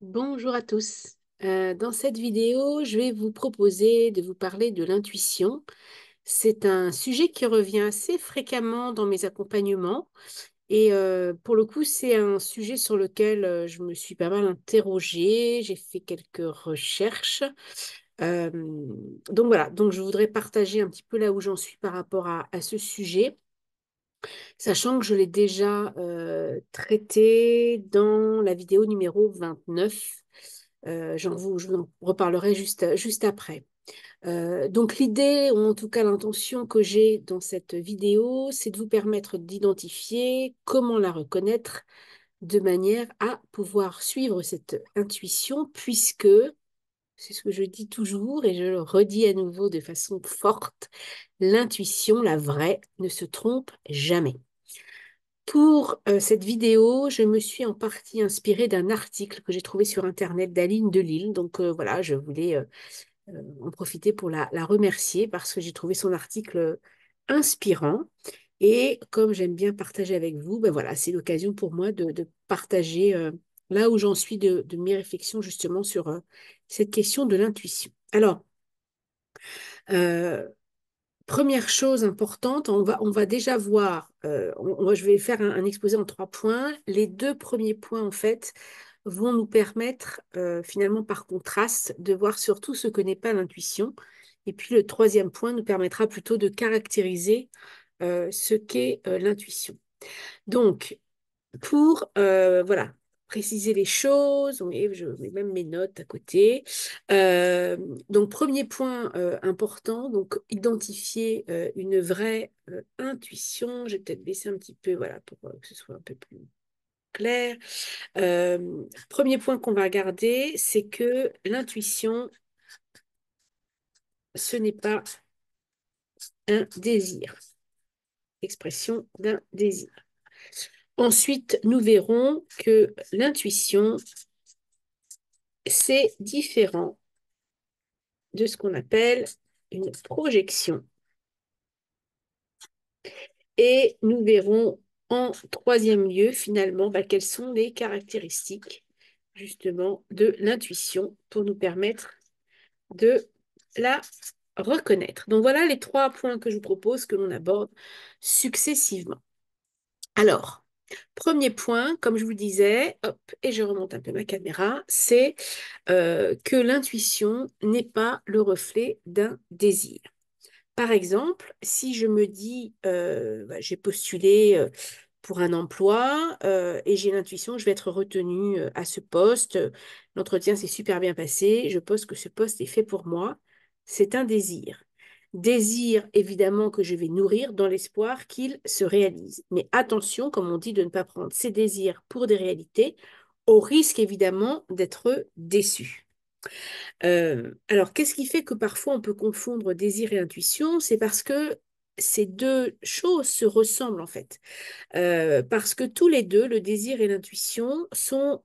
Bonjour à tous. Dans cette vidéo, je vais vous proposer de vous parler de l'intuition. C'est un sujet qui revient assez fréquemment dans mes accompagnements et pour le coup, c'est un sujet sur lequel je me suis pas mal interrogée. J'ai fait quelques recherches. Euh, donc voilà, donc je voudrais partager un petit peu là où j'en suis par rapport à ce sujet, sachant que je l'ai déjà traité dans la vidéo numéro 29. Je vous en reparlerai juste après. Donc l'idée, ou en tout cas l'intention que j'ai dans cette vidéo, c'est de vous permettre d'identifier comment la reconnaître de manière à pouvoir suivre cette intuition, puisque, c'est ce que je dis toujours et je le redis à nouveau de façon forte, l'intuition, la vraie, ne se trompe jamais. Pour cette vidéo, je me suis en partie inspirée d'un article que j'ai trouvé sur Internet d'Aline Delille. Donc voilà, je voulais en profiter pour la remercier parce que j'ai trouvé son article inspirant. Et comme j'aime bien partager avec vous, ben voilà, c'est l'occasion pour moi de partager là où j'en suis de mes réflexions justement sur cette question de l'intuition. Alors, euh, première chose importante, on va déjà voir, je vais faire un exposé en 3 points. Les deux premiers points, en fait, vont nous permettre, finalement, par contraste, de voir surtout ce que n'est pas l'intuition. Et puis le troisième point nous permettra plutôt de caractériser ce qu'est l'intuition. Donc, pour voilà, préciser les choses. Et je mets même mes notes à côté. Euh, donc, premier point important, donc identifier une vraie intuition. Je vais peut-être baisser un petit peu, voilà, pour que ce soit un peu plus clair. Premier point qu'on va regarder, c'est que l'intuition, ce n'est pas un désir, expression d'un désir. Ensuite, nous verrons que l'intuition, c'est différent de ce qu'on appelle une projection. Et nous verrons en troisième lieu, finalement, quelles sont les caractéristiques justement de l'intuition pour nous permettre de la reconnaître. Donc voilà les 3 points que je vous propose que l'on aborde successivement. Alors, premier point, comme je vous disais, hop, et je remonte un peu ma caméra, c'est que l'intuition n'est pas le reflet d'un désir. Par exemple, si je me dis, j'ai postulé pour un emploi et j'ai l'intuition que je vais être retenue à ce poste, l'entretien s'est super bien passé, je pense que ce poste est fait pour moi, c'est un désir. Désir, évidemment, que je vais nourrir dans l'espoir qu'il se réalise. Mais attention, comme on dit, de ne pas prendre ces désirs pour des réalités, au risque, évidemment, d'être déçu. Alors, qu'est-ce qui fait que parfois on peut confondre désir et intuition? C'est parce que ces deux choses se ressemblent en fait. Parce que tous les deux, le désir et l'intuition, sont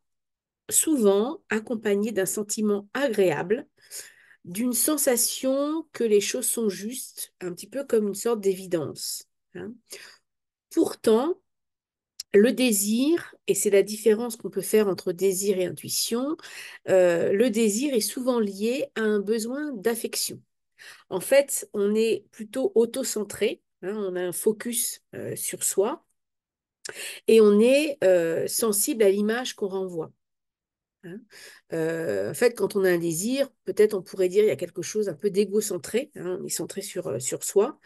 souvent accompagnés d'un sentiment agréable, d'une sensation que les choses sont justes, un petit peu comme une sorte d'évidence, hein. Pourtant, le désir, et c'est la différence qu'on peut faire entre désir et intuition, le désir est souvent lié à un besoin d'affection. En fait, on est plutôt auto-centré, hein, on a un focus sur soi et on est sensible à l'image qu'on renvoie, hein. En fait, quand on a un désir, peut-être on pourrait dire il y a quelque chose un peu d'égocentré, hein, on est centré sur soi.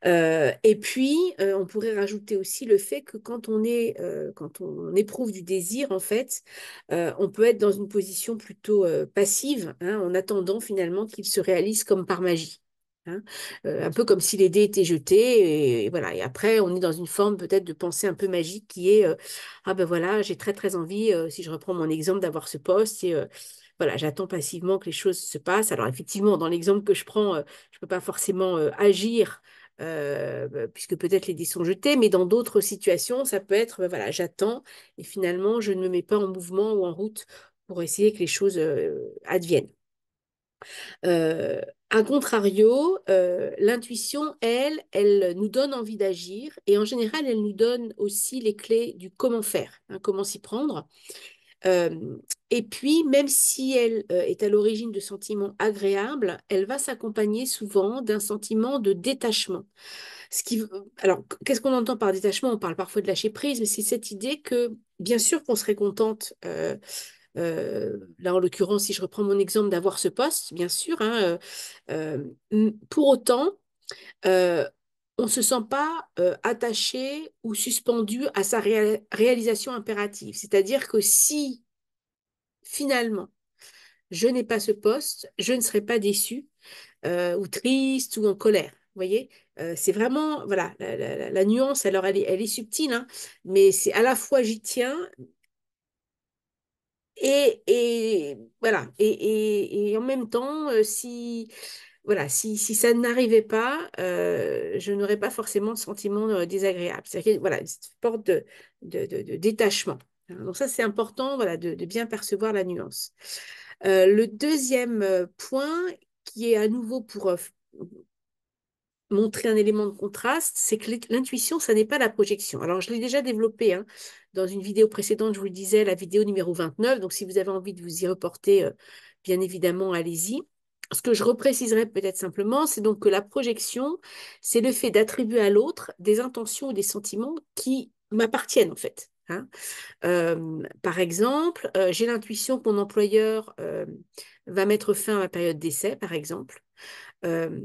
Et puis, on pourrait rajouter aussi le fait que quand on éprouve du désir, en fait, on peut être dans une position plutôt passive, hein, en attendant finalement qu'il se réalise comme par magie, hein. Un peu comme si les dés étaient jetés, et voilà. Et après, on est dans une forme peut-être de pensée un peu magique qui est ah ben voilà, j'ai très très envie, si je reprends mon exemple, d'avoir ce poste, et voilà, j'attends passivement que les choses se passent. Alors effectivement, dans l'exemple que je prends, je ne peux pas forcément agir puisque peut-être les dés sont jetés, mais dans d'autres situations, ça peut être, voilà, j'attends et finalement, je ne me mets pas en mouvement ou en route pour essayer que les choses adviennent. Euh, à contrario, l'intuition, elle nous donne envie d'agir et en général, elle nous donne aussi les clés du comment faire, hein, comment s'y prendre. Euh, et puis, même si elle est à l'origine de sentiments agréables, elle va s'accompagner souvent d'un sentiment de détachement. Alors, qu'est-ce qu'on entend par détachement? On parle parfois de lâcher prise, mais c'est cette idée que, bien sûr qu'on serait contente, là en l'occurrence, si je reprends mon exemple, d'avoir ce poste, bien sûr, hein, pour autant, euh, on ne se sent pas attaché ou suspendu à sa réalisation impérative. C'est-à-dire que si finalement je n'ai pas ce poste, je ne serai pas déçue ou triste ou en colère. Vous voyez. C'est vraiment, voilà, la nuance, alors elle est subtile, hein, mais c'est à la fois j'y tiens et voilà, et en même temps, si, voilà, si ça n'arrivait pas, je n'aurais pas forcément de sentiment désagréable. C'est-à-dire que, voilà, une sorte de détachement. Donc ça, c'est important, voilà, de bien percevoir la nuance. Le deuxième point, qui est à nouveau pour montrer un élément de contraste, c'est que l'intuition, ça n'est pas la projection. Alors, je l'ai déjà développé hein, dans une vidéo précédente, je vous le disais, la vidéo numéro 29. Donc, si vous avez envie de vous y reporter, bien évidemment, allez-y. Ce que je repréciserai peut-être simplement, c'est donc que la projection, c'est le fait d'attribuer à l'autre des intentions ou des sentiments qui m'appartiennent, en fait. Hein. Par exemple, j'ai l'intuition que mon employeur va mettre fin à ma période d'essai, par exemple. Euh,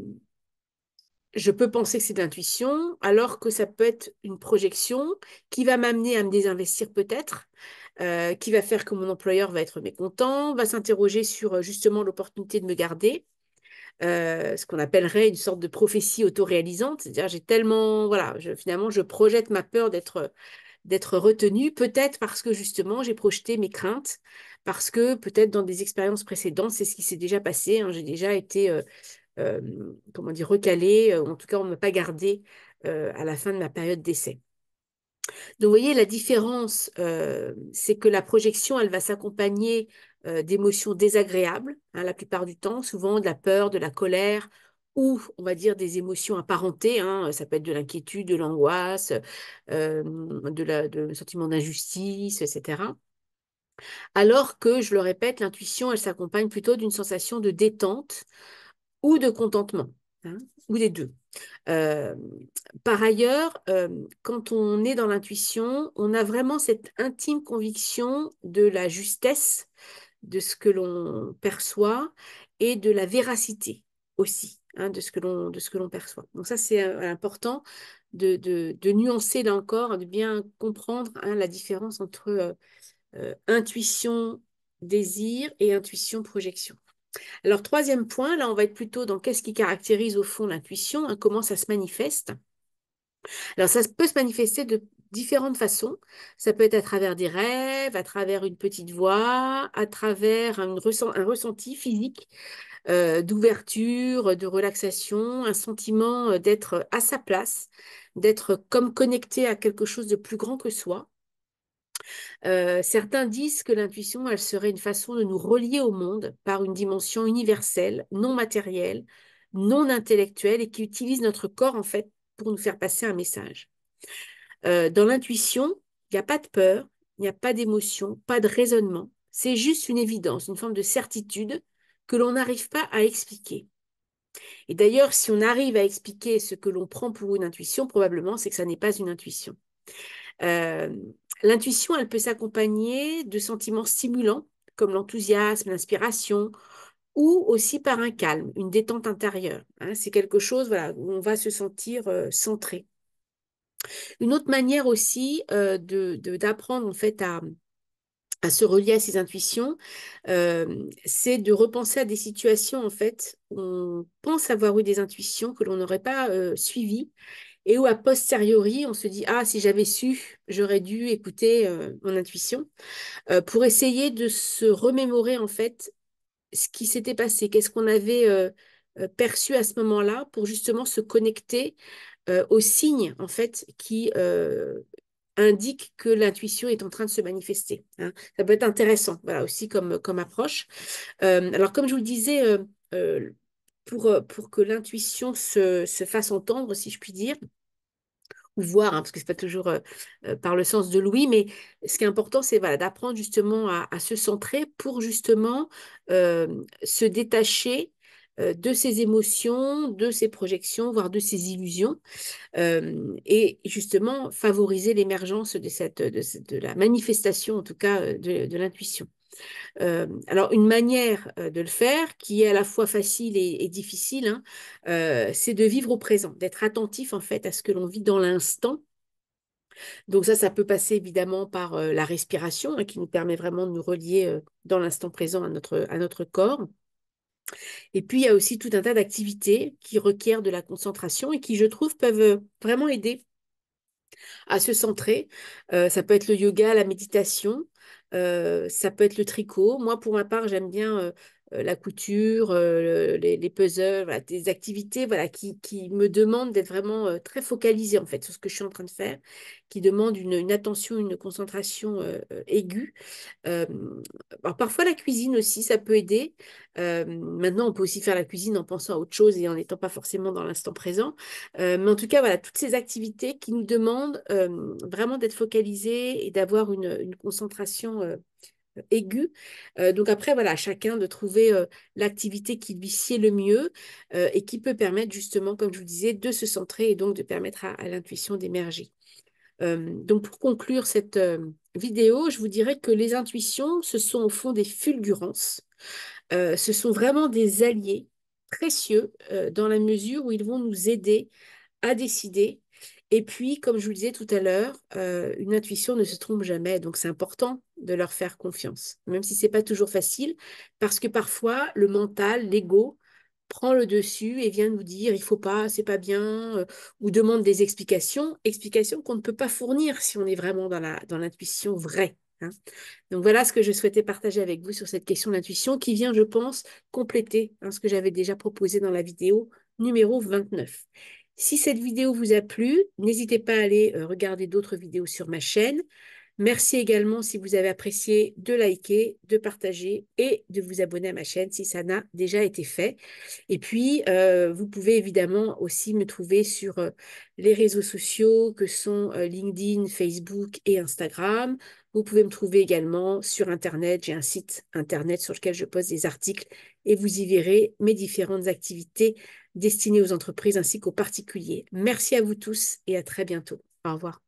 je peux penser que c'est de l'intuition, alors que ça peut être une projection qui va m'amener à me désinvestir peut-être, qui va faire que mon employeur va être mécontent, va s'interroger sur justement l'opportunité de me garder, ce qu'on appellerait une sorte de prophétie autoréalisante, c'est-à-dire j'ai tellement, voilà, finalement je projette ma peur d'être retenue, peut-être parce que justement j'ai projeté mes craintes, parce que peut-être dans des expériences précédentes, c'est ce qui s'est déjà passé, hein, j'ai déjà été euh, comment dire, recalée, en tout cas, on ne m'a pas gardé à la fin de ma période d'essai. Donc, vous voyez, la différence, c'est que la projection, elle va s'accompagner d'émotions désagréables, hein, la plupart du temps, souvent de la peur, de la colère, ou, on va dire, des émotions apparentées, hein, ça peut être de l'inquiétude, de l'angoisse, de sentiment d'injustice, etc. Alors que, je le répète, l'intuition, elle s'accompagne plutôt d'une sensation de détente ou de contentement, hein, ou des deux. Euh, Par ailleurs, quand on est dans l'intuition, on a vraiment cette intime conviction de la justesse de ce que l'on perçoit et de la véracité aussi hein, de ce que l'on perçoit. Donc ça, c'est important de nuancer là encore, de bien comprendre hein, la différence entre intuition, désir et intuition, projection. Alors, troisième point, là, on va être plutôt dans qu'est-ce qui caractérise au fond l'intuition, hein, comment ça se manifeste. Alors, ça peut se manifester de différentes façons. Ça peut être à travers des rêves, à travers une petite voix, à travers un ressenti physique d'ouverture, de relaxation, un sentiment d'être à sa place, d'être comme connecté à quelque chose de plus grand que soi. Certains disent que l'intuition, elle serait une façon de nous relier au monde par une dimension universelle, non matérielle, non intellectuelle et qui utilise notre corps en fait pour nous faire passer un message. Dans l'intuition, il n'y a pas de peur, il n'y a pas d'émotion, pas de raisonnement. C'est juste une évidence, une forme de certitude que l'on n'arrive pas à expliquer. Et d'ailleurs, si on arrive à expliquer ce que l'on prend pour une intuition, probablement c'est que ça n'est pas une intuition. Euh, L'intuition, elle peut s'accompagner de sentiments stimulants comme l'enthousiasme, l'inspiration, ou aussi par un calme, une détente intérieure. Hein. C'est quelque chose voilà, où on va se sentir centré. Une autre manière aussi d'apprendre en fait à se relier à ses intuitions, c'est de repenser à des situations en fait où on pense avoir eu des intuitions que l'on n'aurait pas suivies et où a posteriori on se dit ah si j'avais su j'aurais dû écouter mon intuition pour essayer de se remémorer en fait ce qui s'était passé, qu'est-ce qu'on avait perçu à ce moment-là pour justement se connecter aux signes en fait qui indiquent que l'intuition est en train de se manifester. Hein. Ça peut être intéressant, voilà aussi comme approche. Alors comme je vous le disais, euh, pour que l'intuition se fasse entendre, si je puis dire, ou voir, hein, parce que c'est pas toujours par le sens de l'ouïe, mais ce qui est important, c'est voilà, d'apprendre justement à se centrer pour justement se détacher de ses émotions, de ses projections, voire de ses illusions, et justement favoriser l'émergence de la manifestation, en tout cas, de l'intuition. Alors, une manière de le faire, qui est à la fois facile et difficile, hein, c'est de vivre au présent, d'être attentif en fait à ce que l'on vit dans l'instant. Donc ça peut passer évidemment par la respiration, hein, qui nous permet vraiment de nous relier dans l'instant présent à notre corps. Et puis, il y a aussi tout un tas d'activités qui requièrent de la concentration et qui, je trouve, peuvent vraiment aider à se centrer. Ça peut être le yoga, la méditation, ça peut être le tricot. Moi, pour ma part, j'aime bien la couture, les puzzles, voilà, des activités voilà, qui me demandent d'être vraiment très focalisée en fait sur ce que je suis en train de faire, qui demandent une attention, une concentration aiguë. Euh, alors parfois la cuisine aussi, ça peut aider. Maintenant, on peut aussi faire la cuisine en pensant à autre chose et en n'étant pas forcément dans l'instant présent. Mais en tout cas, voilà, toutes ces activités qui nous demandent vraiment d'être focalisés et d'avoir une concentration aiguë. Donc après, voilà, à chacun de trouver l'activité qui lui sied le mieux et qui peut permettre justement, comme je vous disais, de se centrer et donc de permettre à l'intuition d'émerger. Donc pour conclure cette vidéo, je vous dirais que les intuitions, ce sont au fond des fulgurances. Ce sont vraiment des alliés précieux dans la mesure où ils vont nous aider à décider. Et puis, comme je vous le disais tout à l'heure, une intuition ne se trompe jamais, donc c'est important de leur faire confiance, même si c'est pas toujours facile, parce que parfois le mental, l'ego, prend le dessus et vient nous dire il faut pas, c'est pas bien, ou demande des explications, explications qu'on ne peut pas fournir si on est vraiment dans l'intuition vraie, hein. Donc voilà ce que je souhaitais partager avec vous sur cette question de l'intuition qui vient, je pense, compléter hein, ce que j'avais déjà proposé dans la vidéo numéro 29. Si cette vidéo vous a plu, n'hésitez pas à aller regarder d'autres vidéos sur ma chaîne. Merci également si vous avez apprécié de liker, de partager et de vous abonner à ma chaîne si ça n'a déjà été fait. Et puis, vous pouvez évidemment aussi me trouver sur les réseaux sociaux que sont LinkedIn, Facebook et Instagram. Vous pouvez me trouver également sur Internet. J'ai un site Internet sur lequel je poste des articles et vous y verrez mes différentes activités destinées aux entreprises ainsi qu'aux particuliers. Merci à vous tous et à très bientôt. Au revoir.